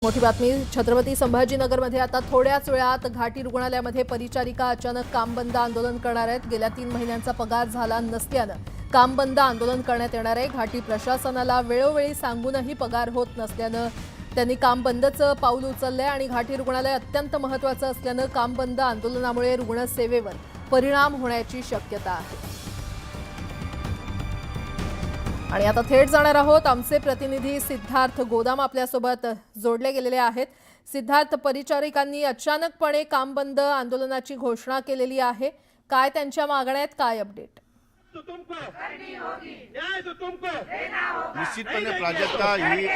मोठी बातमी छत्रपती संभाजीनगरमध्ये आता थोड्याच वेळात घाटी रुग्णालयामध्ये परिचारिका अचानक काम बंद आंदोलन करणार आहेत। गेल्या 3 महिन्यांचा पगार झाला नसल्यानं काम बंद आंदोलन करण्यात येणार आहे। घाटी प्रशासनाला वेळोवेळी सांगूनही पगार होत नसल्यानं त्यांनी काम बंदचं पाऊल उचललंय आणि घाटी रुग्णालय अत्यंत महत्त्वाचं असल्यानं काम बंद आंदोलनामुळे रुग्णसेवेवर परिणाम होण्याची शक्यता आहे। आणि आता थेट जाणार आहोत, आमचे प्रतिनिधी सिद्धार्थ गोदाम आपल्यासोबत जोडले गेलेले आहेत। सिद्धार्थ, परिचारिकांनी अचानकपणे काम बंद आंदोलनाची घोषणा केलेली आहे, काय त्यांच्या मागण्या आहेत, काय अपडेट? निश्चितपणे प्राजक्ता ही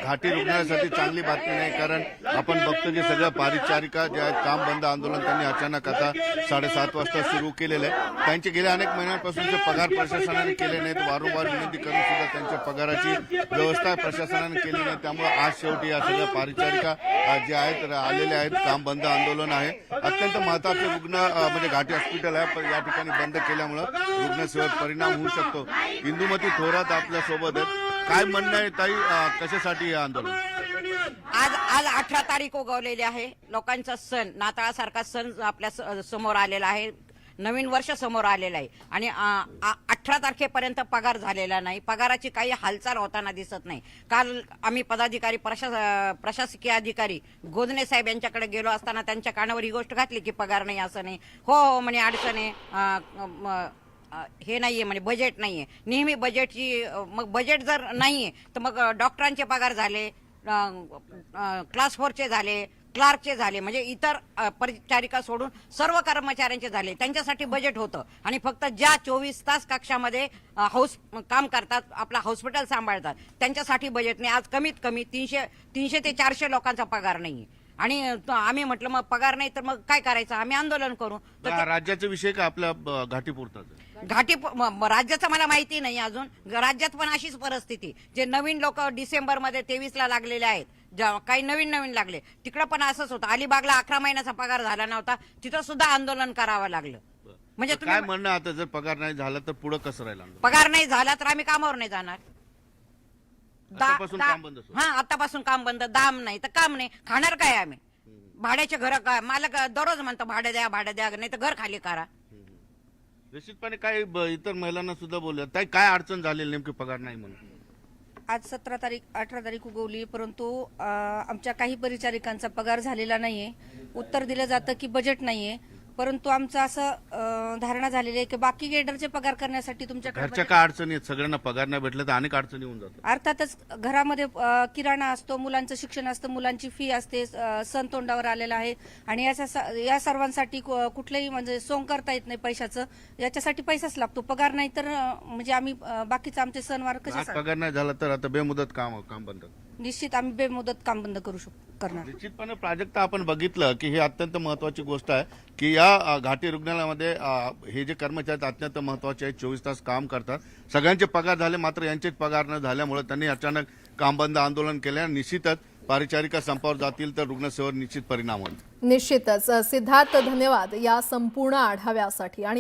घाटी रुग्णालयासाठी चांगली बातमी नाही, कारण आपण बघतो की सगळ्या परिचारिका जे आहेत काम बंद आंदोलन त्यांनी अचानक आता 7:30 वाजता सुरू केलेलं आहे। त्यांचे गेल्या अनेक महिन्यांपासूनचे पगार प्रशासनाने केले नाहीत, वारंवार विनंती करून सुद्धा त्यांच्या पगाराची व्यवस्था प्रशासनाने केली नाही। त्यामुळे आज शेवटी या सगळ्या परिचारिका जे आहेत आलेले आहेत, काम बंद आंदोलन आहे। अत्यंत महत्त्वाचे रुग्ण म्हणजे घाटी हॉस्पिटल आहे, पण या ठिकाणी बंद केल्यामुळे रुग्णसेवेवर परिणाम होऊ शकतो। इंदुमती थोरात आपल्या सोबत आहेत, काय म्हणणं आहे ताई, कशासाठी हे आंदोलन? आज 18 तारीख उगवलेली आहे। लोकांचा सण, नाताळासारखा सण आपल्या समोर आलेला आहे, नवीन वर्ष समोर आलेलं आहे आणि 18 तारखेपर्यंत पगार झालेला नाही। पगाराची काही हालचाल होताना दिसत नाही। काल आम्ही पदाधिकारी प्रशासकीय अधिकारी गोदने साहेब यांच्याकडे गेलो असताना त्यांच्या कानावर ही गोष्ट घातली की पगार नाही, असं नाही। हो म्हणे, अडचण आहे, हे नाहीये म्हणे, बजेट नाहीये। नेहमी बजेटची, मग बजेट जर नाहीये तर मग डॉक्टरांचे पगार झाले, क्लास 4चे झाले, क्लार्कचे झाले, म्हणजे इतर परिचारिका सोडून सर्व कर्मचाऱ्यांचे झाले। त्यांच्यासाठी बजेट होतं आणि फक्त ज्या 24 तास कक्षामध्ये काम करतात, आपला हॉस्पिटल सांभाळतात, त्यांच्यासाठी बजेट नाही। आज कमीत कमी 300 ते 400 लोकांचा पगार नाहीये आणि आम्ही म्हटलं मग पगार नाही तर मग काय करायचं, आम्ही आंदोलन करू। तर राज्याचा विषय का आपल्या घाटीपुरता? घाटी राज्याचं मला माहिती नाही अजून। राज्यात पण अशीच परिस्थिती, जे नवीन लोक डिसेंबरमध्ये 23ला लागलेले आहेत, काही नवीन लागले, तिकडं पण असंच होतं। अलिबागला 11 महिन्याचा पगार झाला नव्हता, तिथं सुद्धा आंदोलन करावं लागलं। म्हणजे काय म्हणणं आता, जर पगार नाही झाला तर पुढे कसं राहील? पगार नाही झाला तर आम्ही कामावर नाही जाणार। काम बंद? आतापासून काम बंद। दाम नाही तर काम नाही, खाणार काय आम्ही? भाड्याचे घर काय, मालक दररोज म्हणतो भाडे द्या, नाही तर घर खाली करा। निश्चितपणे काही इतर महिलांना सुद्धा बोलले, काय अडचण झालेली नेमकी पगार नाही म्हणून? आज 18 तारीख उगवली, परंतु आमच्या काही परिचारिकांचा पगार झालेला नाहीये। उत्तर दिलं जातं की बजेट नाहीये, परंतु आमचं असं धारणा झालेली आहे की बाकी गेडरचे पगार करण्यासाठी तुमच्याकडे घरच्या काय अडचणी आहेत? सगळ्यांना पगार नाही भेटले तर अनेक अडचणी होऊन जातात। अर्थातच घरामध्ये किराणा असतो, मुलांचं शिक्षण असतं, मुलांची फी असते, सण तोंडावर आलेला आहे आणि या सर्वांसाठी कुठलंही म्हणजे सोंग करता येत नाही पैशाचं। याच्यासाठी पैसाच लागतो, पगार नाही तर म्हणजे आम्ही बाकीचे आमचे सणवार कसे? पगार नाही झाला तर आता बेमुदत काम बंद? निश्चित आम्ही बेमुदत काम बंद करणार। निश्चितपणे प्राजक्ता, आपण बघितलं की हे अत्यंत महत्वाची गोष्ट आहे की या घाटी रुग्णालयामध्ये हे जे कर्मचारी अत्यंत महत्वाचे आहेत, 24 तास काम करतात, सगळ्यांचे पगार झाले, मात्र यांचेच पगार न झाल्यामुळे त्यांनी अचानक काम बंद आंदोलन केले। निश्चितच परिचारिका संपावर जातील तर रुग्णसेवेवर निश्चित परिणाम होईल। निश्चितच सिद्धार्थ, धन्यवाद या संपूर्ण आढाव्यासाठी। आणि